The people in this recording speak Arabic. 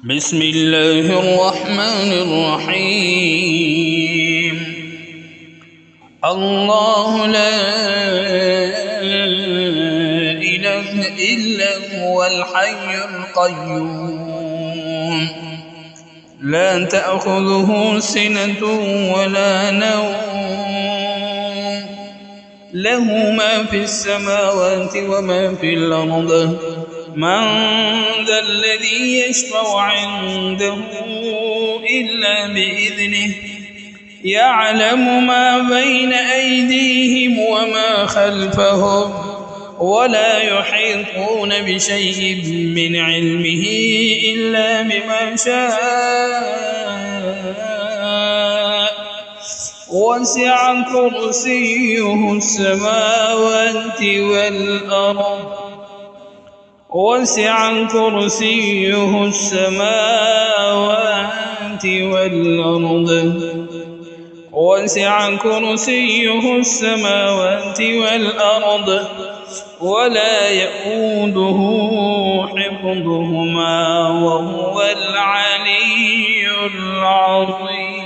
بسم الله الرحمن الرحيم. الله لا إله إلا هو الحي القيوم لا تأخذه سنة ولا نوم له ما في السماوات وما في الأرض من ذا الذي يشفع عنده إلا بإذنه يعلم ما بين أيديهم وما خلفهم ولا يحيطون بشيء من علمه إلا بما شاء وسع كرسيه السماوات والأرض ولا يؤوده حفظهما وهو العلي العظيم.